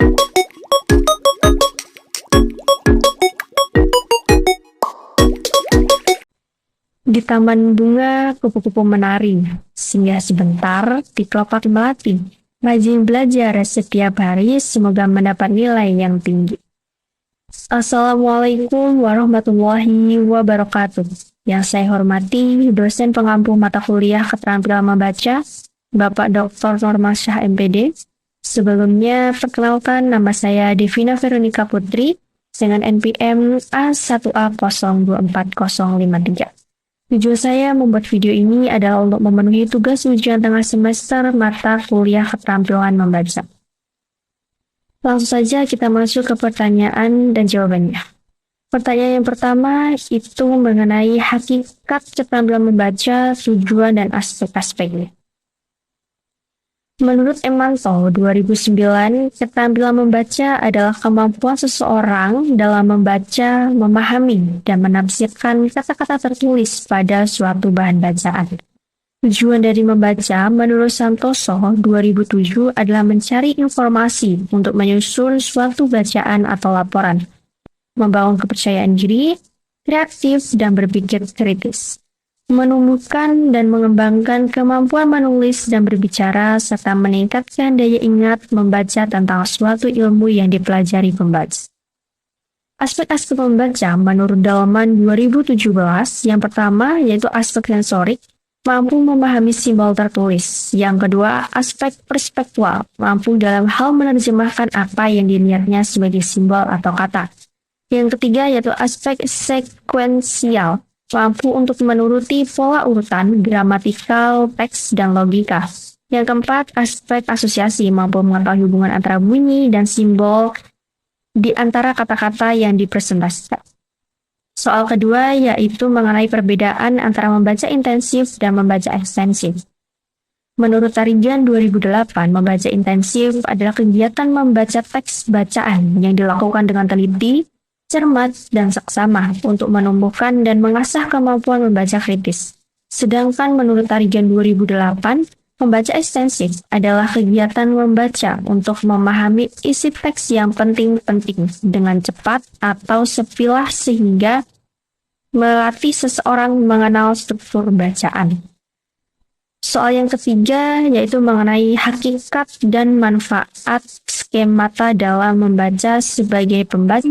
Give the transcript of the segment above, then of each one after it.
Di taman bunga, kupu-kupu menari, singgah sebentar di kelopak melati. Rajin belajar setiap hari, semoga mendapat nilai yang tinggi. Assalamualaikum warahmatullahi wabarakatuh. Yang saya hormati, dosen pengampu mata kuliah keterampilan membaca, Bapak Dr. Norma Syah MPD. Sebelumnya, perkenalkan nama saya Devina Veronica Putri dengan NPM A1A024053. Tujuan saya membuat video ini adalah untuk memenuhi tugas ujian tengah semester mata kuliah keterampilan membaca. Langsung saja kita masuk ke pertanyaan dan jawabannya. Pertanyaan yang pertama itu mengenai hakikat keterampilan membaca, tujuan, dan aspek-aspeknya. Menurut Emanto 2009, keterampilan membaca adalah kemampuan seseorang dalam membaca, memahami, dan menafsirkan kata-kata tertulis pada suatu bahan bacaan. Tujuan dari membaca menurut Santoso 2007 adalah mencari informasi untuk menyusun suatu bacaan atau laporan, membangun kepercayaan diri, kreatif, dan berpikir kritis, menumbuhkan dan mengembangkan kemampuan menulis dan berbicara, serta meningkatkan daya ingat membaca tentang suatu ilmu yang dipelajari pembaca. Aspek-aspek membaca menurut Dalaman 2017, yang pertama yaitu aspek sensorik, mampu memahami simbol tertulis. Yang kedua, aspek perspektual, mampu dalam hal menerjemahkan apa yang dilihatnya sebagai simbol atau kata. Yang ketiga yaitu aspek sekuensial, mampu untuk menuruti pola urutan, gramatikal, teks, dan logika. Yang keempat, aspek asosiasi, mampu mengetahui hubungan antara bunyi dan simbol di antara kata-kata yang dipresentasikan. Soal kedua yaitu mengenai perbedaan antara membaca intensif dan membaca ekstensif. Menurut Tarigan 2008, membaca intensif adalah kegiatan membaca teks bacaan yang dilakukan dengan teliti, cermat, dan seksama untuk menumbuhkan dan mengasah kemampuan membaca kritis. Sedangkan menurut Tarigan 2008, membaca ekstensif adalah kegiatan membaca untuk memahami isi teks yang penting-penting dengan cepat atau sepilah sehingga melatih seseorang mengenal struktur bacaan. Soal yang ketiga yaitu mengenai hakikat dan manfaat skemata dalam membaca sebagai pembaca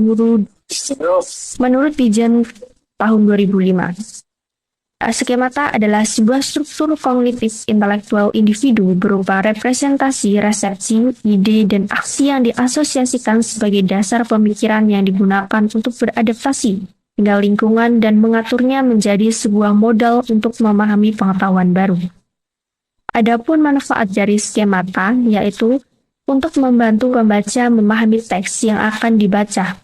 guru. Menurut Pigeon tahun 2005, skemata adalah sebuah struktur kognitif intelektual individu berupa representasi, resepsi, ide, dan aksi yang diasosiasikan sebagai dasar pemikiran yang digunakan untuk beradaptasi tinggal lingkungan dan mengaturnya menjadi sebuah modal untuk memahami pengetahuan baru. Adapun manfaat dari skemata yaitu untuk membantu pembaca memahami teks yang akan dibaca.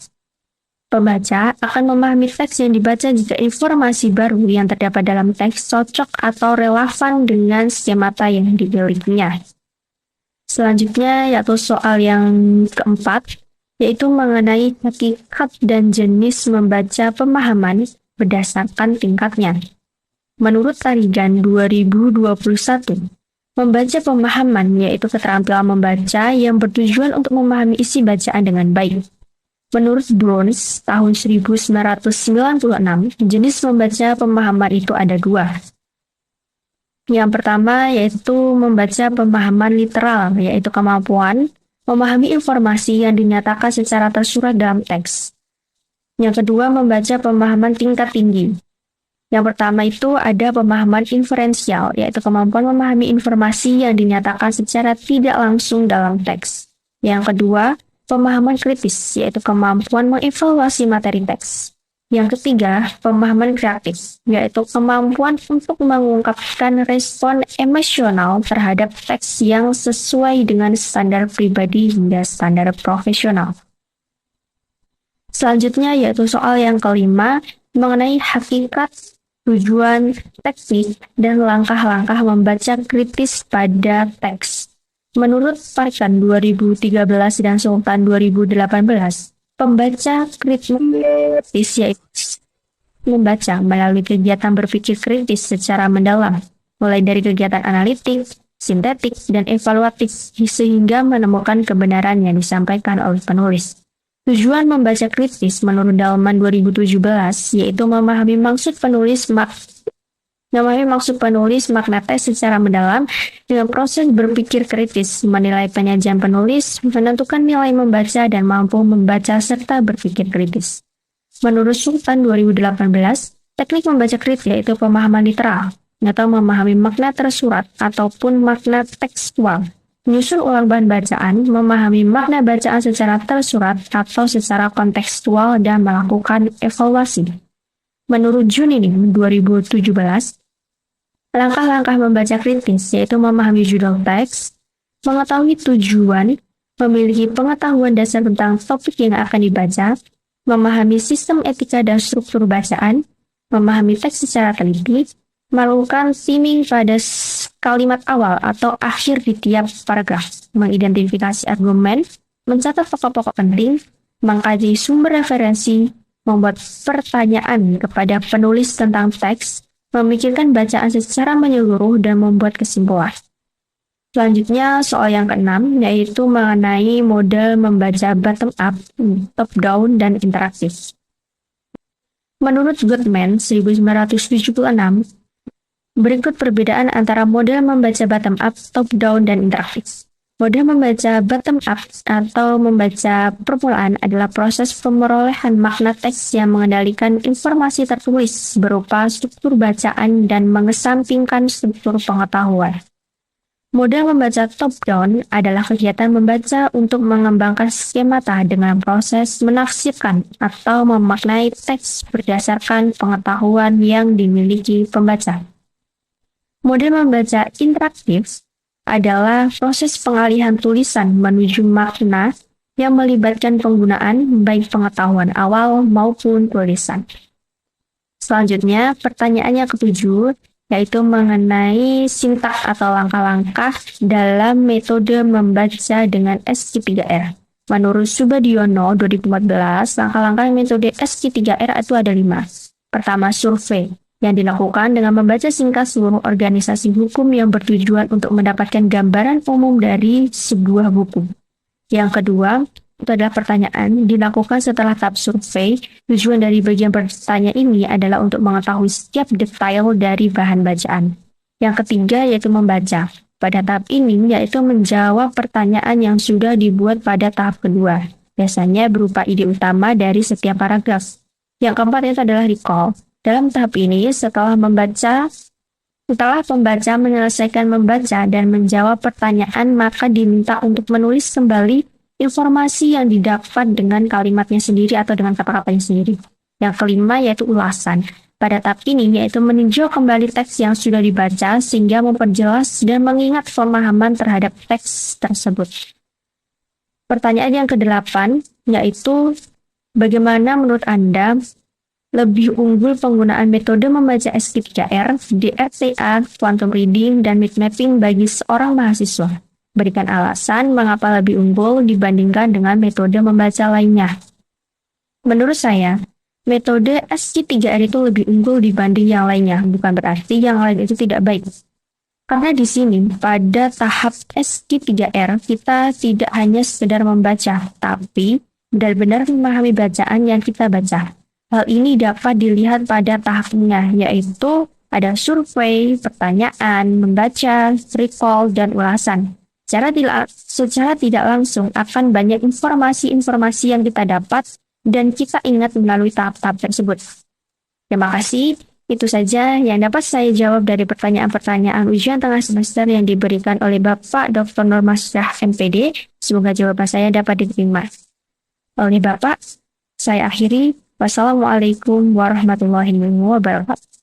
Pembaca akan memahami teks yang dibaca jika informasi baru yang terdapat dalam teks cocok atau relevan dengan skemata yang dimilikinya. Selanjutnya yaitu soal yang keempat, yaitu mengenai hakikat dan jenis membaca pemahaman berdasarkan tingkatnya. Menurut Tarigan 2021, membaca pemahaman yaitu keterampilan membaca yang bertujuan untuk memahami isi bacaan dengan baik. Menurut Burns tahun 1996, jenis membaca pemahaman itu ada dua. Yang pertama yaitu membaca pemahaman literal, yaitu kemampuan memahami informasi yang dinyatakan secara tersurat dalam teks. Yang kedua, membaca pemahaman tingkat tinggi. Yang pertama itu ada pemahaman inferensial, yaitu kemampuan memahami informasi yang dinyatakan secara tidak langsung dalam teks. Yang kedua, pemahaman kritis, yaitu kemampuan mengevaluasi materi teks. Yang ketiga, pemahaman kreatif, yaitu kemampuan untuk mengungkapkan respon emosional terhadap teks yang sesuai dengan standar pribadi hingga standar profesional. Selanjutnya yaitu soal yang kelima, mengenai hakikat, tujuan, teknik, dan langkah-langkah membaca kritis pada teks. Menurut Parkan 2013 dan Sultan 2018, pembaca kritis yaitu membaca melalui kegiatan berpikir kritis secara mendalam, mulai dari kegiatan analitik, sintetik, dan evaluatif sehingga menemukan kebenaran yang disampaikan oleh penulis. Tujuan membaca kritis menurut Dahlman 2017 yaitu memahami maksud penulis makna teks secara mendalam dengan proses berpikir kritis, menilai penyajian penulis, menentukan nilai membaca dan mampu membaca serta berpikir kritis. Menurut Sultan 2018, teknik membaca kritis yaitu pemahaman literal atau memahami makna tersurat ataupun makna tekstual. Menyusun ulang bahan bacaan, memahami makna bacaan secara tersurat atau secara kontekstual dan melakukan evaluasi. Menurut Junini 2017, langkah-langkah membaca kritis yaitu memahami judul teks, mengetahui tujuan, memiliki pengetahuan dasar tentang topik yang akan dibaca, memahami sistem etika dan struktur bacaan, memahami teks secara teliti, melakukan theming pada kalimat awal atau akhir di tiap paragraf, mengidentifikasi argumen, mencatat pokok-pokok penting, mengkaji sumber referensi, membuat pertanyaan kepada penulis tentang teks, memikirkan bacaan secara menyeluruh dan membuat kesimpulan. Selanjutnya, soal yang keenam, yaitu mengenai model membaca bottom-up, top-down, dan interaktif. Menurut Goodman 1976, berikut perbedaan antara model membaca bottom-up, top-down, dan interaktif. Model membaca bottom-up atau membaca permulaan adalah proses pemerolehan makna teks yang mengendalikan informasi tertulis berupa struktur bacaan dan mengesampingkan struktur pengetahuan. Model membaca top-down adalah kegiatan membaca untuk mengembangkan skemata dengan proses menafsirkan atau memaknai teks berdasarkan pengetahuan yang dimiliki pembaca. Model membaca interaktif adalah proses pengalihan tulisan menuju makna yang melibatkan penggunaan baik pengetahuan awal maupun tulisan. Selanjutnya, pertanyaan yang ketujuh, yaitu mengenai sintak atau langkah-langkah dalam metode membaca dengan SQ3R. Menurut Subadiono 2014, langkah-langkah metode SQ3R itu ada 5. Pertama, survei, yang dilakukan dengan membaca singkat seluruh organisasi hukum yang bertujuan untuk mendapatkan gambaran umum dari sebuah buku. Yang kedua, itu adalah pertanyaan, dilakukan setelah tahap survei. Tujuan dari bagian pertanyaan ini adalah untuk mengetahui setiap detail dari bahan bacaan. Yang ketiga, yaitu membaca. Pada tahap ini, yaitu menjawab pertanyaan yang sudah dibuat pada tahap kedua. Biasanya berupa ide utama dari setiap paragraf. Yang keempat, itu adalah recall. Dalam tahap ini, setelah pembaca menyelesaikan membaca dan menjawab pertanyaan, maka diminta untuk menulis kembali informasi yang didapat dengan kalimatnya sendiri atau dengan kata-katanya sendiri. Yang kelima, yaitu ulasan. Pada tahap ini, yaitu meninjau kembali teks yang sudah dibaca sehingga memperjelas dan mengingat pemahaman terhadap teks tersebut. Pertanyaan yang kedelapan, yaitu bagaimana menurut Anda lebih unggul penggunaan metode membaca SQ3R, DRTA, quantum reading, dan mind mapping bagi seorang mahasiswa? Berikan alasan mengapa lebih unggul dibandingkan dengan metode membaca lainnya. Menurut saya, metode SQ3R itu lebih unggul dibanding yang lainnya, bukan berarti yang lain itu tidak baik. Karena di sini, pada tahap SQ3R, kita tidak hanya sekedar membaca, tapi benar-benar memahami bacaan yang kita baca. Hal ini dapat dilihat pada tahapnya, yaitu ada survei, pertanyaan, membaca, recall, dan ulasan. Secara tidak langsung akan banyak informasi-informasi yang kita dapat dan kita ingat melalui tahap-tahap tersebut. Terima kasih. Itu saja yang dapat saya jawab dari pertanyaan-pertanyaan ujian tengah semester yang diberikan oleh Bapak Dr. Nurmasyah MPD. Semoga jawaban saya dapat diterima oleh Bapak. Saya akhiri. Wassalamualaikum warahmatullahi wabarakatuh.